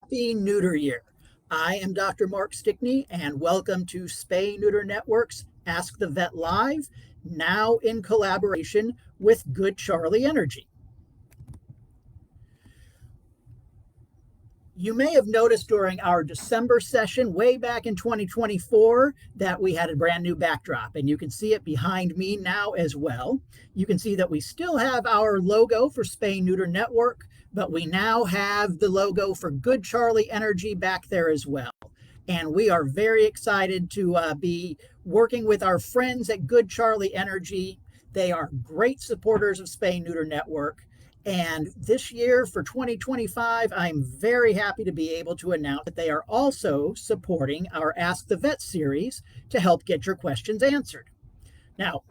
Happy Neuter Year. I am Dr. Mark Stickney, and welcome to Spay Neuter Network's Ask the Vet Live, now in collaboration with GoodCharlie Energy. You may have noticed during our December session way back in 2024 that we had a brand new backdrop, and you can see it behind me now as well. You can see that we still have our logo for Spay Neuter Network, but we now have the logo for GoodCharlie Energy back there as well. And we are very excited to be working with our friends at GoodCharlie Energy. They are great supporters of Spay Neuter Network. And this year for 2025, I'm very happy to be able to announce that they are also supporting our Ask the Vet series to help get your questions answered. Now,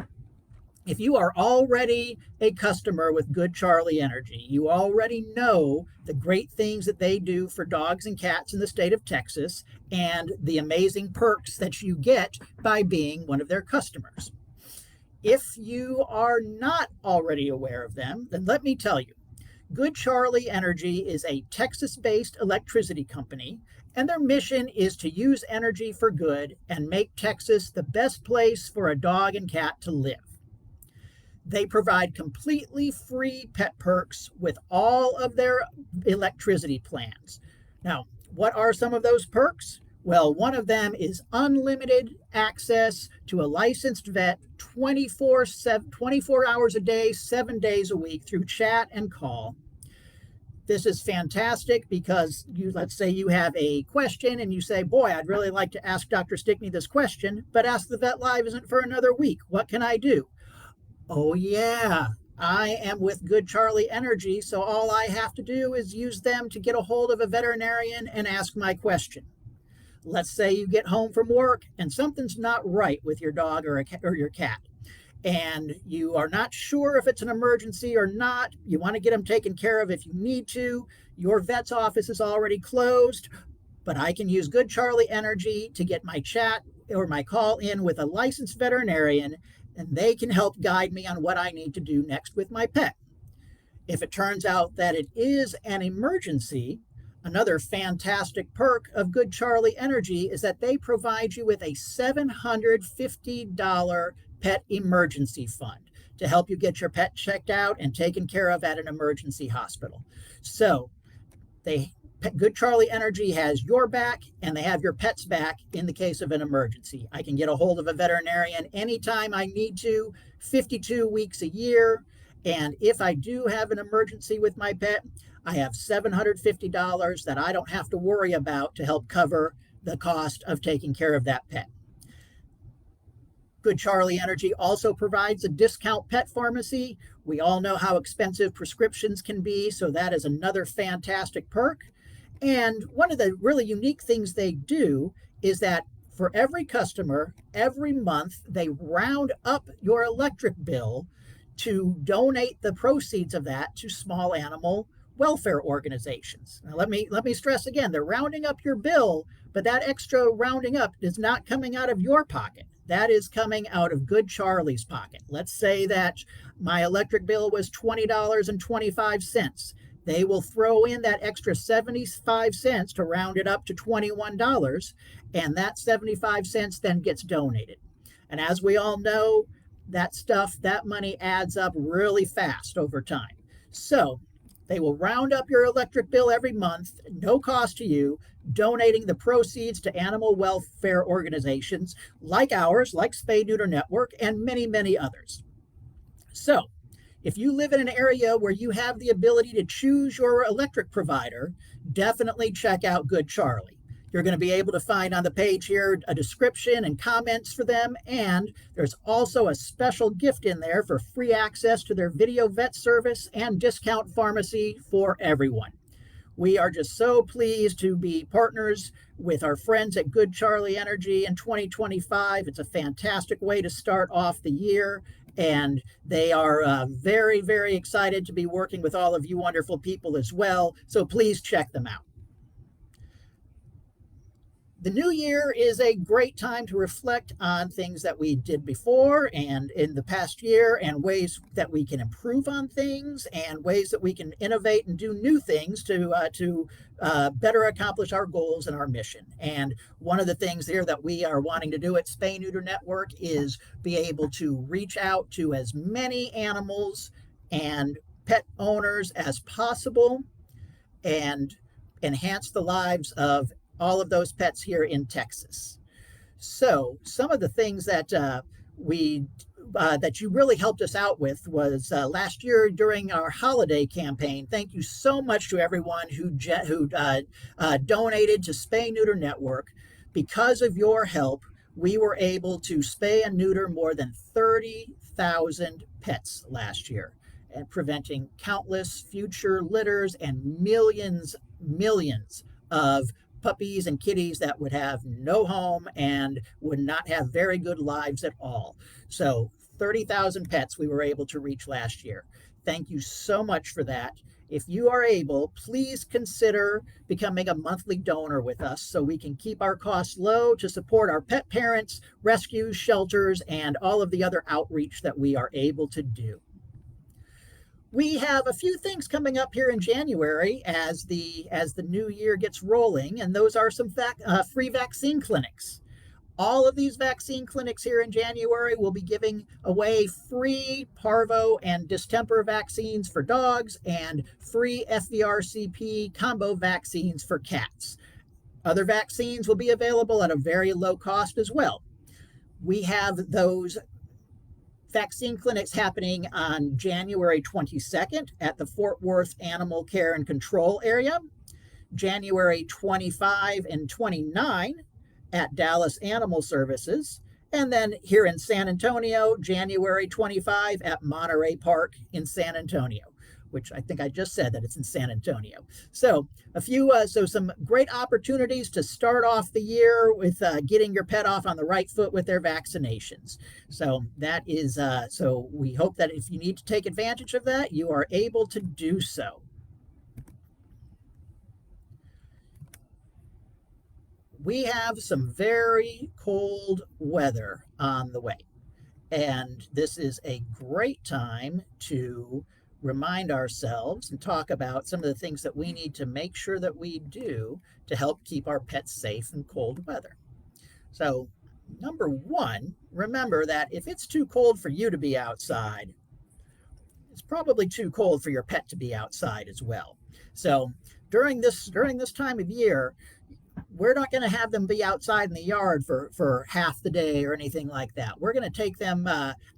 if you are already a customer with GoodCharlie Energy, you already know the great things that they do for dogs and cats in the state of Texas and the amazing perks that you get by being one of their customers. If you are not already aware of them, then let me tell you, GoodCharlie Energy is a Texas-based electricity company, and their mission is to use energy for good and make Texas the best place for a dog and cat to live. They provide completely free pet perks with all of their electricity plans. Now, what are some of those perks? Well, one of them is unlimited access to a licensed vet 24 hours a day, 7 days a week through chat and call. This is fantastic because let's say you have a question and you say, boy, I'd really like to ask Dr. Stickney this question, but Ask the Vet Live isn't for another week. What can I do? Oh, yeah. I am with GoodCharlie Energy, so all I have to do is use them to get a hold of a veterinarian and ask my question. Let's say you get home from work and something's not right with your dog or your cat, and you are not sure if it's an emergency or not. You want to get them taken care of if you need to. Your vet's office is already closed, but I can use GoodCharlie Energy to get my chat or my call in with a licensed veterinarian, and they can help guide me on what I need to do next with my pet. If it turns out that it is an emergency, another fantastic perk of GoodCharlie Energy is that they provide you with a $750 pet emergency fund to help you get your pet checked out and taken care of at an emergency hospital. So GoodCharlie Energy has your back and they have your pet's back in the case of an emergency. I can get a hold of a veterinarian anytime I need to, 52 weeks a year. And if I do have an emergency with my pet, I have $750 that I don't have to worry about to help cover the cost of taking care of that pet. GoodCharlie Energy also provides a discount pet pharmacy. We all know how expensive prescriptions can be, so that is another fantastic perk. And one of the really unique things they do is that for every customer, every month, they round up your electric bill to donate the proceeds of that to small animal welfare organizations. Now, let me stress again, they're rounding up your bill, but that extra rounding up is not coming out of your pocket. That is coming out of GoodCharlie's pocket. Let's say that my electric bill was $20.25. They will throw in that extra 75 cents to round it up to $21, and that 75 cents then gets donated. And as we all know, that money adds up really fast over time. So they will round up your electric bill every month, no cost to you, donating the proceeds to animal welfare organizations like ours, like Spay Neuter Network, and many, many others. So if you live in an area where you have the ability to choose your electric provider, definitely check out GoodCharlie. You're going to be able to find on the page here a description and comments for them, and there's also a special gift in there for free access to their video vet service and discount pharmacy for everyone. We are just so pleased to be partners with our friends at GoodCharlie Energy in 2025. It's a fantastic way to start off the year, and they are very, very excited to be working with all of you wonderful people as well, so please check them out. The new year is a great time to reflect on things that we did before and in the past year, and ways that we can improve on things, and ways that we can innovate and do new things to better accomplish our goals and our mission. And one of the things here that we are wanting to do at Spay Neuter Network is be able to reach out to as many animals and pet owners as possible and enhance the lives of all of those pets here in Texas. So some of the things that we that you really helped us out with was last year during our holiday campaign. Thank you so much to everyone who donated to Spay Neuter Network. Because of your help, we were able to spay and neuter more than 30,000 pets last year, and preventing countless future litters and millions of puppies and kitties that would have no home and would not have very good lives at all. So 30,000 pets we were able to reach last year. Thank you so much for that. If you are able, please consider becoming a monthly donor with us so we can keep our costs low to support our pet parents, rescues, shelters, and all of the other outreach that we are able to do. We have a few things coming up here in January as the new year gets rolling, and those are some free vaccine clinics. All of these vaccine clinics here in January will be giving away free parvo and distemper vaccines for dogs and free FVRCP combo vaccines for cats. Other vaccines will be available at a very low cost as well. We have those vaccine clinics happening on January 22nd at the Fort Worth Animal Care and Control area, January 25 and 29 at Dallas Animal Services, and then here in San Antonio, January 25 at Monterey Park in San Antonio, which I think I just said that it's in San Antonio. So some great opportunities to start off the year with getting your pet off on the right foot with their vaccinations. So that is, so we hope that if you need to take advantage of that, you are able to do so. We have some very cold weather on the way, and this is a great time to remind ourselves and talk about some of the things that we need to make sure that we do to help keep our pets safe in cold weather. So, number one, remember that if it's too cold for you to be outside, it's probably too cold for your pet to be outside as well. So, during this time of year, we're not going to have them be outside in the yard for half the day or anything like that. We're going to take them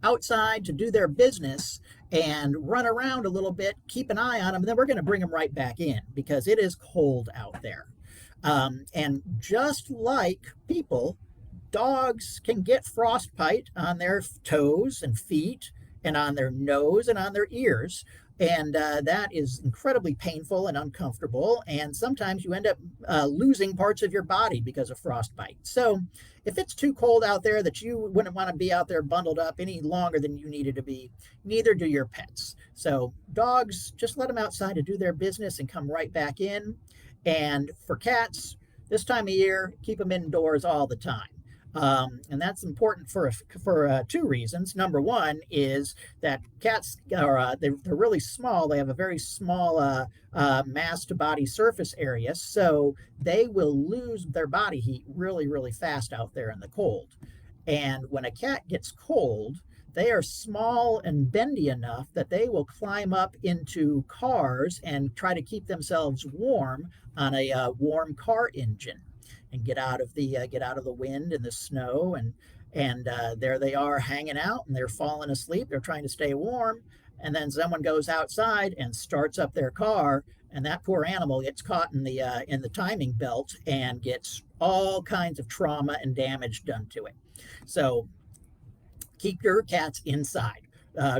outside to do their business and run around a little bit, keep an eye on them, and then we're going to bring them right back in because it is cold out there. And just like people, dogs can get frostbite on their toes and feet and on their nose and on their ears. And that is incredibly painful and uncomfortable. And sometimes you end up losing parts of your body because of frostbite. So if it's too cold out there that you wouldn't want to be out there bundled up any longer than you needed to be, neither do your pets. So dogs, just let them outside to do their business and come right back in. And for cats, this time of year, keep them indoors all the time. And that's important for two reasons. Number one is that cats are they're really small. They have a very small mass to body surface area, so they will lose their body heat really fast out there in the cold. And when a cat gets cold, they are small and bendy enough that they will climb up into cars and try to keep themselves warm on a warm car engine, and get out of the wind and the snow, and there they are hanging out, and they're falling asleep. They're trying to stay warm, and then someone goes outside and starts up their car, and that poor animal gets caught in the timing belt and gets all kinds of trauma and damage done to it. So keep your cats inside.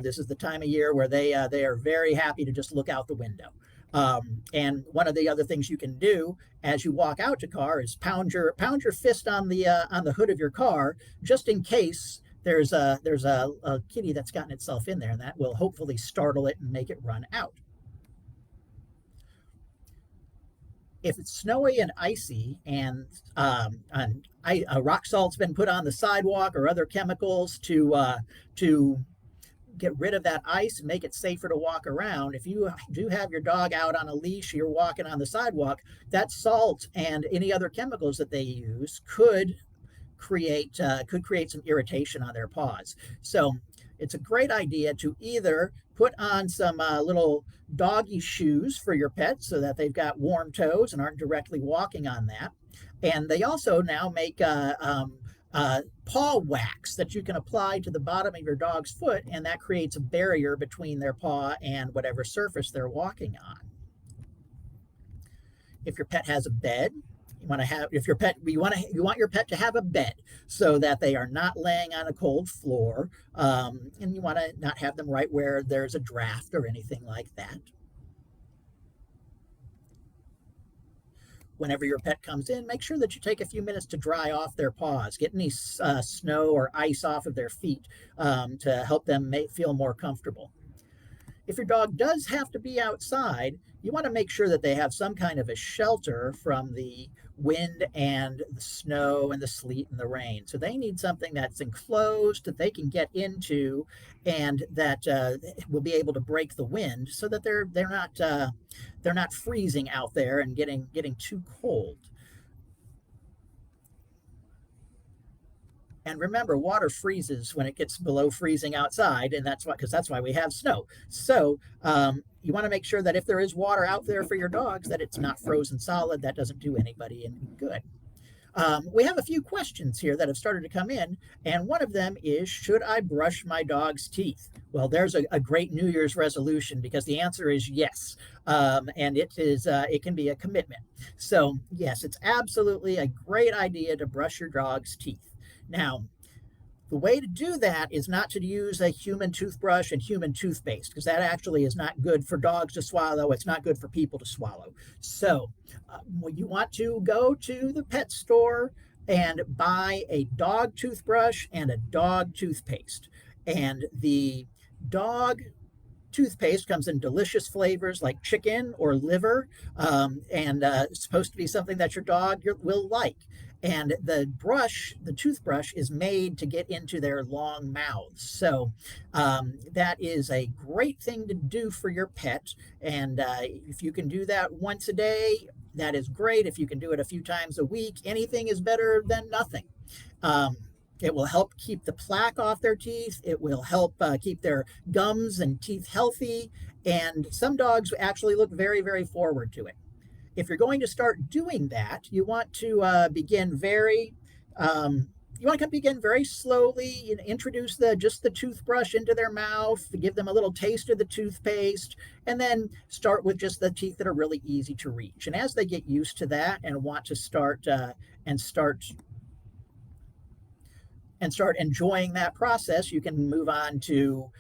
This is the time of year where they are very happy to just look out the window. And one of the other things you can do as you walk out to car is pound your fist on the hood of your car, just in case there's a kitty that's gotten itself in there, and that will hopefully startle it and make it run out. If it's snowy and icy and rock salt's been put on the sidewalk or other chemicals to get rid of that ice and make it safer to walk around. If you do have your dog out on a leash, you're walking on the sidewalk, that salt and any other chemicals that they use could create some irritation on their paws. So it's a great idea to either put on some little doggy shoes for your pet so that they've got warm toes and aren't directly walking on that. And they also now make paw wax that you can apply to the bottom of your dog's foot, and that creates a barrier between their paw and whatever surface they're walking on. If your pet has a bed, you want your pet to have a bed so that they are not laying on a cold floor, and you want to not have them right where there's a draft or anything like that. Whenever your pet comes in, make sure that you take a few minutes to dry off their paws, get any snow or ice off of their feet to help them feel more comfortable. If your dog does have to be outside, you want to make sure that they have some kind of a shelter from the wind and the snow and the sleet and the rain. So they need something that's enclosed that they can get into and that will be able to break the wind so that they're not freezing out there and getting too cold. And remember, water freezes when it gets below freezing outside, and that's why we have snow. So you want to make sure that if there is water out there for your dogs, that it's not frozen solid. That doesn't do anybody any good. We have a few questions here that have started to come in, and one of them is, should I brush my dog's teeth? Well, there's a great New Year's resolution because the answer is yes, and it can be a commitment. So yes, it's absolutely a great idea to brush your dog's teeth. Now, the way to do that is not to use a human toothbrush and human toothpaste because that actually is not good for dogs to swallow. It's not good for people to swallow. So you want to go to the pet store and buy a dog toothbrush and a dog toothpaste. And the dog toothpaste comes in delicious flavors like chicken or liver, and it's supposed to be something that your dog will like. And the toothbrush is made to get into their long mouths. So that is a great thing to do for your pet. And if you can do that once a day, that is great. If you can do it a few times a week, anything is better than nothing. It will help keep the plaque off their teeth. It will help keep their gums and teeth healthy. And some dogs actually look very, very forward to it. If you're going to start doing that, you want to begin very slowly. Introduce just the toothbrush into their mouth, give them a little taste of the toothpaste, and then start with just the teeth that are really easy to reach. And as they get used to that and want to start enjoying that process, you can move on to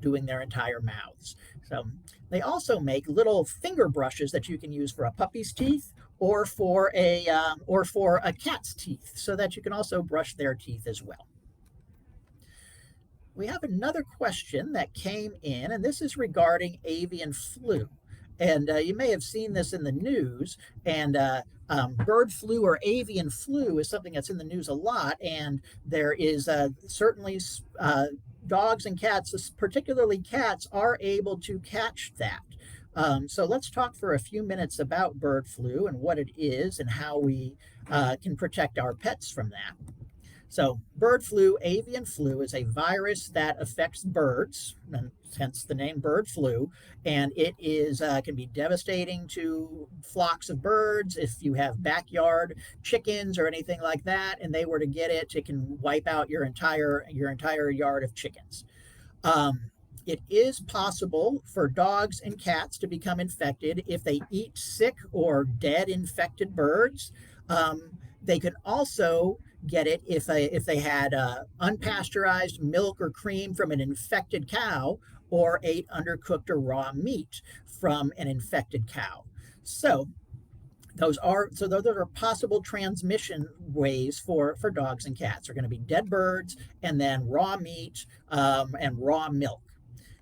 doing their entire mouths. So they also make little finger brushes that you can use for a puppy's teeth or for a cat's teeth, so that you can also brush their teeth as well. We have another question that came in, and this is regarding avian flu. And you may have seen this in the news. And bird flu or avian flu is something that's in the news a lot. And there is certainly dogs and cats, particularly cats, are able to catch that. So let's talk for a few minutes about bird flu and what it is and how we can protect our pets from that. So bird flu, avian flu, is a virus that affects birds, and hence the name bird flu, and it can be devastating to flocks of birds. If you have backyard chickens or anything like that, and they were to get it, it can wipe out your entire yard of chickens. It is possible for dogs and cats to become infected if they eat sick or dead infected birds. They could also get it if they had unpasteurized milk or cream from an infected cow or ate undercooked or raw meat from an infected cow. So those are possible transmission ways for dogs and cats. Are going to be dead birds and then raw meat and raw milk.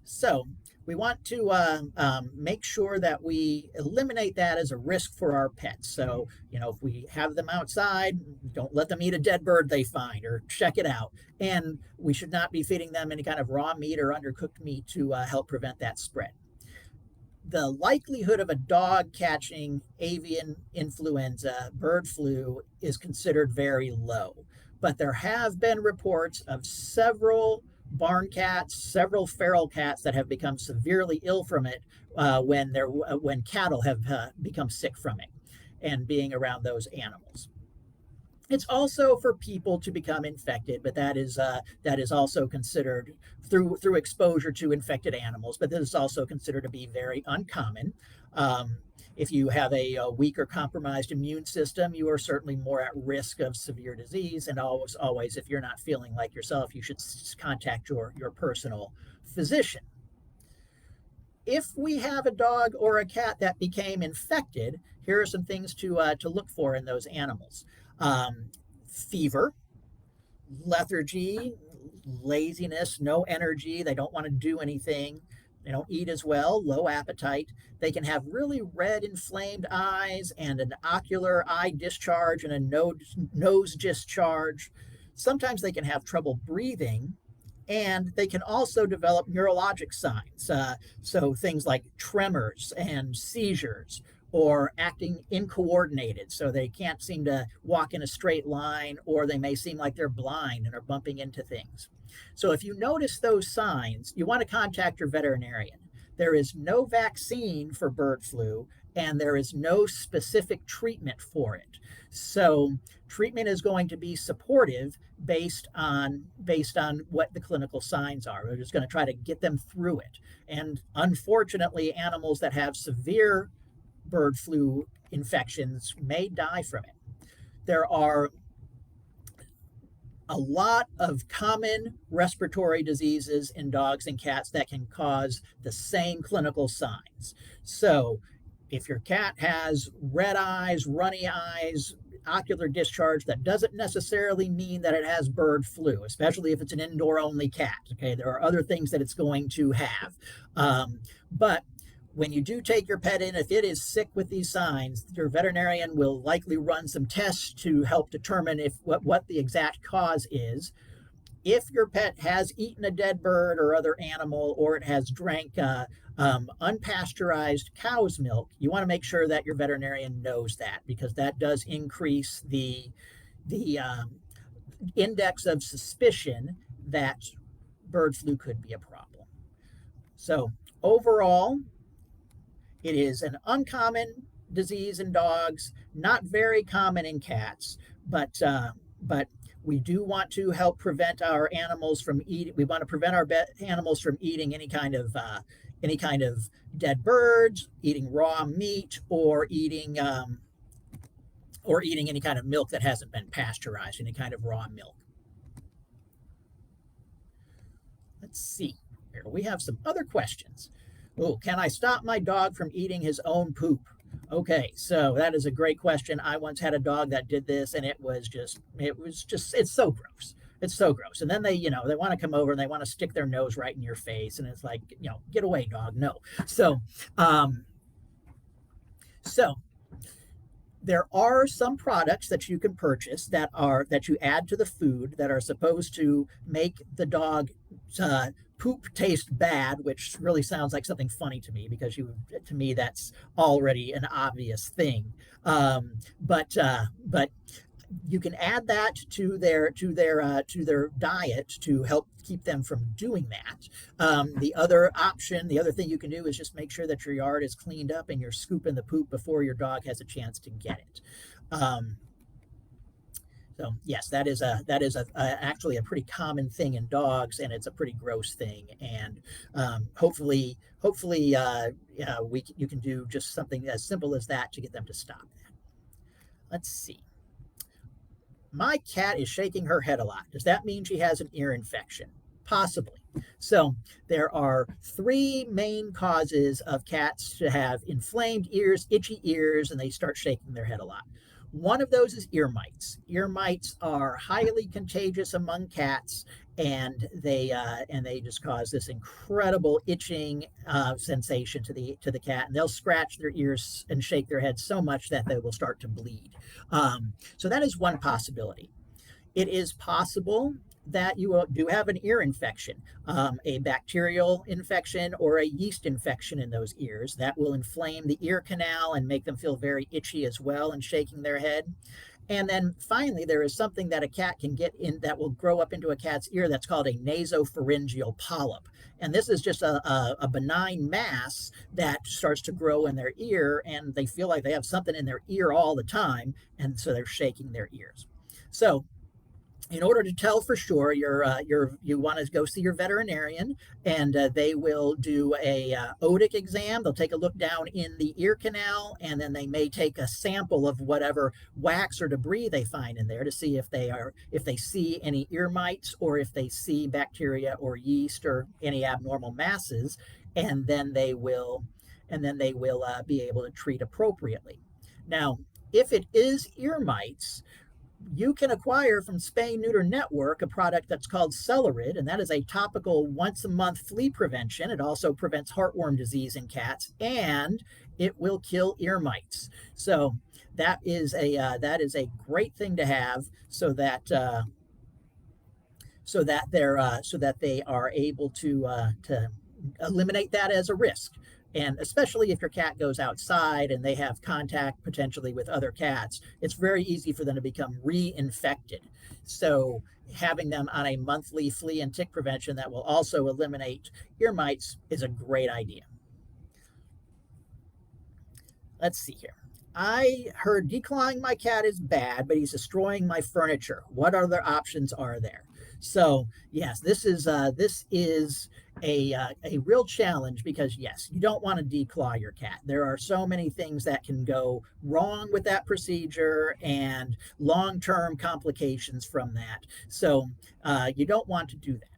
So we want to make sure that we eliminate that as a risk for our pets. So, if we have them outside, don't let them eat a dead bird they find or check it out. And we should not be feeding them any kind of raw meat or undercooked meat to help prevent that spread. The likelihood of a dog catching avian influenza, bird flu, is considered very low. But there have been reports of several barn cats, several feral cats that have become severely ill from it when cattle have become sick from it and being around those animals. It's also for people to become infected, but that is also considered through exposure to infected animals. But this is also considered to be very uncommon. If you have a weak or compromised immune system, you are certainly more at risk of severe disease. And always, if you're not feeling like yourself, you should contact your personal physician. If we have a dog or a cat that became infected, here are some things to look for in those animals. Fever, lethargy, laziness, no energy. They don't want to do anything. They don't eat as well, low appetite. They can have really red, inflamed eyes and an ocular eye discharge and a nose discharge. Sometimes they can have trouble breathing, and they can also develop neurologic signs. So things like tremors and seizures, or acting incoordinated, so they can't seem to walk in a straight line, or they may seem like they're blind and are bumping into things. So if you notice those signs, you want to contact your veterinarian. There is no vaccine for bird flu, and there is no specific treatment for it. So treatment is going to be supportive based on what the clinical signs are. We're just going to try to get them through it. And unfortunately, animals that have severe bird flu infections may die from it. There are a lot of common respiratory diseases in dogs and cats that can cause the same clinical signs. So if your cat has red eyes, runny eyes, ocular discharge, that doesn't necessarily mean that it has bird flu, especially if it's an indoor only cat. Okay, there are other things that it's going to have. But when you do take your pet in, if it is sick with these signs, your veterinarian will likely run some tests to help determine what the exact cause is. If your pet has eaten a dead bird or other animal, or it has drank unpasteurized cow's milk, you want to make sure that your veterinarian knows that, because that does increase the index of suspicion that bird flu could be a problem. So overall, it is an uncommon disease in dogs, not very common in cats, but we do want to help prevent our animals from eating. We want to prevent our animals from eating any kind of dead birds, eating raw meat, or eating any kind of milk that hasn't been pasteurized, any kind of raw milk. Let's see here. We have some other questions. Oh, can I stop my dog from eating his own poop? Okay, so that is a great question. I once had a dog that did this, and it's so gross. It's so gross. And then they want to come over and they want to stick their nose right in your face, and it's like, get away, dog. No. So there are some products that you can purchase that you add to the food that are supposed to make the dog poop taste bad, which really sounds like something funny to me, because to me that's already an obvious thing. But you can add that to their diet to help keep them from doing that. The other thing you can do is just make sure that your yard is cleaned up and you're scooping the poop before your dog has a chance to get it. So yes, that is actually a pretty common thing in dogs, and it's a pretty gross thing. And hopefully, you can do just something as simple as that to get them to stop that. Let's see. My cat is shaking her head a lot. Does that mean she has an ear infection? Possibly. So there are 3 main causes of cats to have inflamed ears, itchy ears, and they start shaking their head a lot. One of those is ear mites. Ear mites are highly contagious among cats, and they just cause this incredible itching sensation to the cat, and they'll scratch their ears and shake their heads so much that they will start to bleed. So that is one possibility. It is possible that you do have an ear infection, a bacterial infection or a yeast infection in those ears that will inflame the ear canal and make them feel very itchy as well and shaking their head. And then finally, there is something that a cat can get in that will grow up into a cat's ear that's called a nasopharyngeal polyp. And this is just a benign mass that starts to grow in their ear, and they feel like they have something in their ear all the time, and so they're shaking their ears. So in order to tell for sure, you want to go see your veterinarian, and they will do a otic exam. They'll take a look down in the ear canal, and then they may take a sample of whatever wax or debris they find in there to see if they see any ear mites or if they see bacteria or yeast or any abnormal masses, and then they will be able to treat appropriately. Now, if it is ear mites, you can acquire from Spay Neuter Network a product that's called Celerid, and that is a topical once-a-month flea prevention. It also prevents heartworm disease in cats, and it will kill ear mites. So that is a great thing to have, so that they are able to eliminate that as a risk. And especially if your cat goes outside and they have contact potentially with other cats, it's very easy for them to become reinfected. So having them on a monthly flea and tick prevention that will also eliminate ear mites is a great idea. Let's see here. I heard declawing my cat is bad, but he's destroying my furniture. What other options are there? So yes, this is a real challenge, because yes, you don't want to declaw your cat. There are so many things that can go wrong with that procedure and long-term complications from that. So you don't want to do that.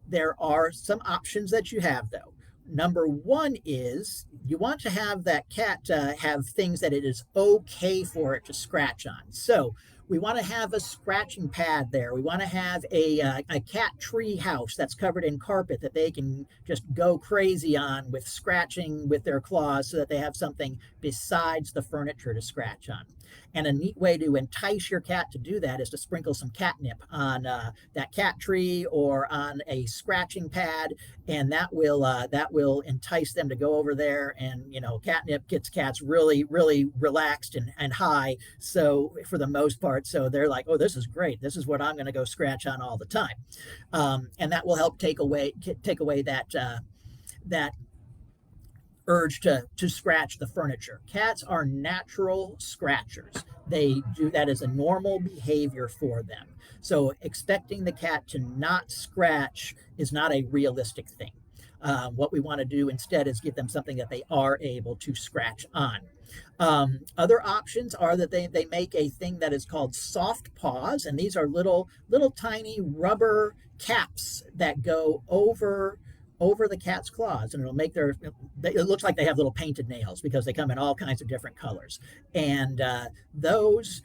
There are some options that you have, though. Number one is you want to have that cat have things that it is okay for it to scratch on. So we want to have a scratching pad there. We want to have a cat tree house that's covered in carpet that they can just go crazy on with scratching with their claws, so that they have something besides the furniture to scratch on. And a neat way to entice your cat to do that is to sprinkle some catnip on that cat tree or on a scratching pad, and that will entice them to go over there. And catnip gets cats really, really relaxed and high. So for the most part, so they're like, oh, this is great. This is what I'm going to go scratch on all the time, and that will help take away that urge to scratch the furniture. Cats are natural scratchers. They do that as a normal behavior for them. So expecting the cat to not scratch is not a realistic thing. What we want to do instead is give them something that they are able to scratch on. Other options are that they make a thing that is called soft paws, and these are little tiny rubber caps that go over the cat's claws, and it'll make it looks like they have little painted nails, because they come in all kinds of different colors, and those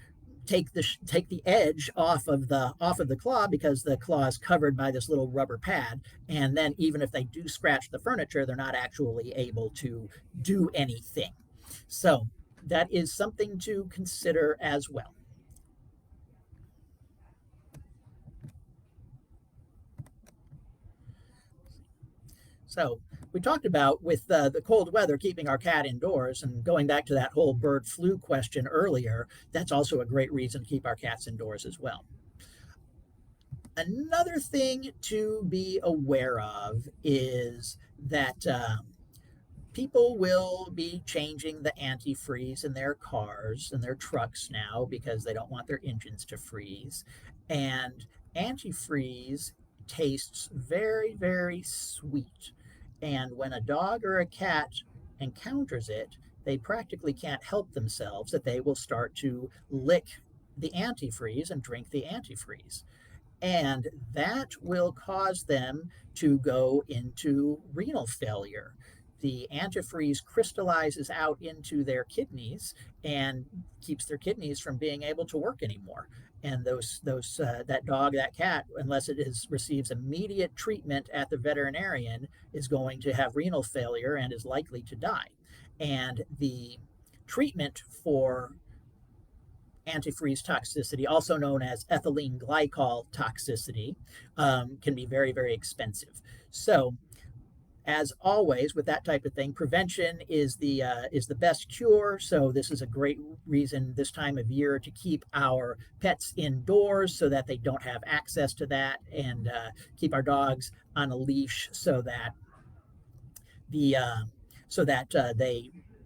take the edge off of the claw, because the claw is covered by this little rubber pad, and then even if they do scratch the furniture, they're not actually able to do anything. So that is something to consider as well. So we talked about, with the cold weather, keeping our cat indoors, and going back to that whole bird flu question earlier, that's also a great reason to keep our cats indoors as well. Another thing to be aware of is that people will be changing the antifreeze in their cars and their trucks now, because they don't want their engines to freeze. And antifreeze tastes very, very sweet. And when a dog or a cat encounters it, they practically can't help themselves, that they will start to lick the antifreeze and drink the antifreeze. And that will cause them to go into renal failure. the antifreeze crystallizes out into their kidneys and keeps their kidneys from being able to work anymore. And that dog, that cat, unless it receives immediate treatment at the veterinarian, is going to have renal failure and is likely to die. And the treatment for antifreeze toxicity, also known as ethylene glycol toxicity, can be very, very expensive. So, as always, with that type of thing, prevention is the best cure. So this is a great reason this time of year to keep our pets indoors so that they don't have access to that, and keep our dogs on a leash so that they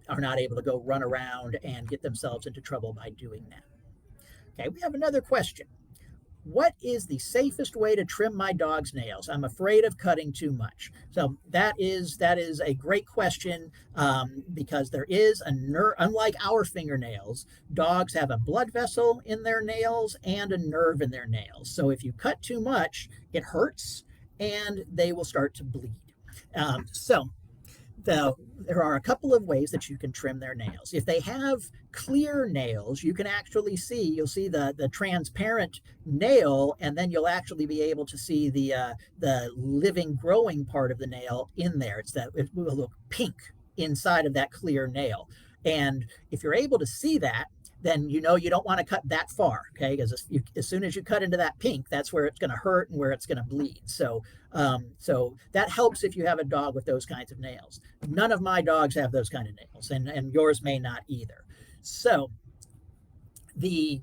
are not able to go run around and get themselves into trouble by doing that. Okay, we have another question. What is the safest way to trim my dog's nails? I'm afraid of cutting too much. So that is a great question, because there is a nerve. Unlike our fingernails, dogs have a blood vessel in their nails and a nerve in their nails. So if you cut too much, it hurts and they will start to bleed. There are a couple of ways that you can trim their nails. If they have clear nails, you'll see the transparent nail, and then you'll actually be able to see the living, growing part of the nail in there. It will look pink inside of that clear nail. And if you're able to see that, then you don't want to cut that far, okay? Because as soon as you cut into that pink, that's where it's going to hurt and where it's going to bleed. So that helps if you have a dog with those kinds of nails. None of my dogs have those kind of nails, and yours may not either. So the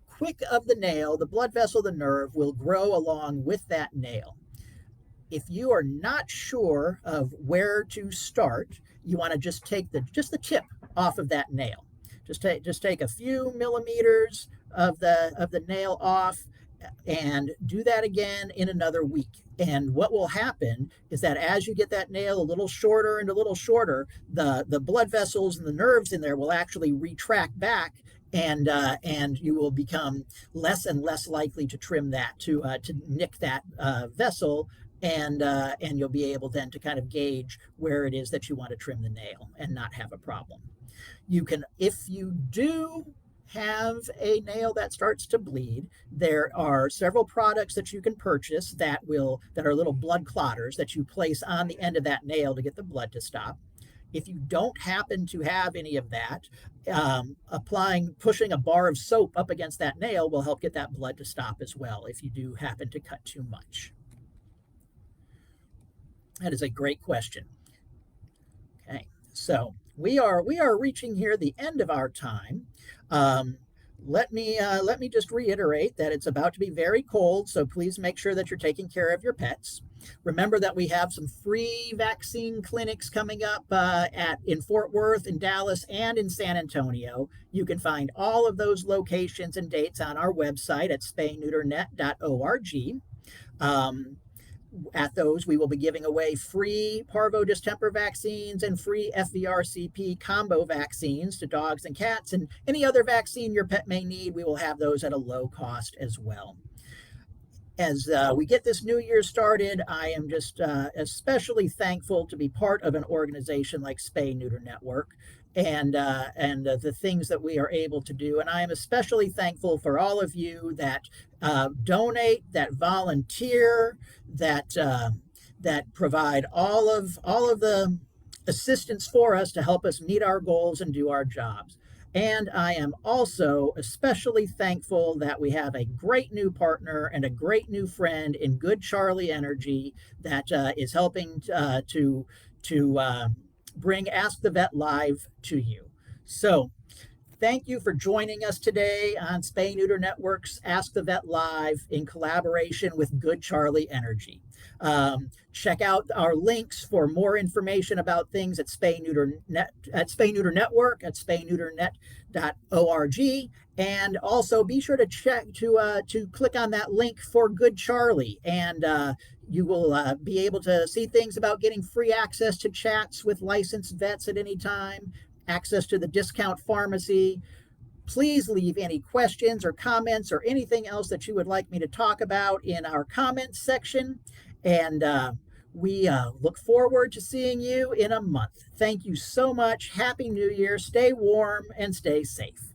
quick of the nail, the blood vessel, the nerve will grow along with that nail. If you are not sure of where to start, you want to just take the tip off of that nail. Just take a few millimeters of the nail off, and do that again in another week. And what will happen is that as you get that nail a little shorter and a little shorter, the blood vessels and the nerves in there will actually retract back, and you will become less and less likely to trim that, to nick that vessel, and you'll be able then to kind of gauge where it is that you want to trim the nail and not have a problem. You can, if you do have a nail that starts to bleed, there are several products that you can purchase that are little blood clotters that you place on the end of that nail to get the blood to stop. If you don't happen to have any of that, pushing a bar of soap up against that nail will help get that blood to stop as well, if you do happen to cut too much. That is a great question. Okay, so we are reaching here the end of our time. Let me just reiterate that it's about to be very cold, so please make sure that you're taking care of your pets. Remember that we have some free vaccine clinics coming up in Fort Worth, in Dallas, and in San Antonio. You can find all of those locations and dates on our website at spayneuternet.org. At those, we will be giving away free parvo distemper vaccines and free FVRCP combo vaccines to dogs and cats, and any other vaccine your pet may need. We will have those at a low cost as well. As we get this new year started, I am just especially thankful to be part of an organization like Spay Neuter Network, and the things that we are able to do. And I am especially thankful for all of you that donate, that volunteer, that provide all of the assistance for us to help us meet our goals and do our jobs. And I am also especially thankful that we have a great new partner and a great new friend in GoodCharlie Energy that is helping to bring Ask the Vet Live to you. So thank you for joining us today on Spay Neuter Network's Ask the Vet Live in collaboration with GoodCharlie Energy. Check out our links for more information about things at Spay Neuter Network at spayneuternet.org, and also be sure to click on that link for GoodCharlie, and you will be able to see things about getting free access to chats with licensed vets at any time, access to the discount pharmacy. Please leave any questions or comments or anything else that you would like me to talk about in our comments section. And We look forward to seeing you in a month. Thank you so much. Happy New Year. Stay warm and stay safe.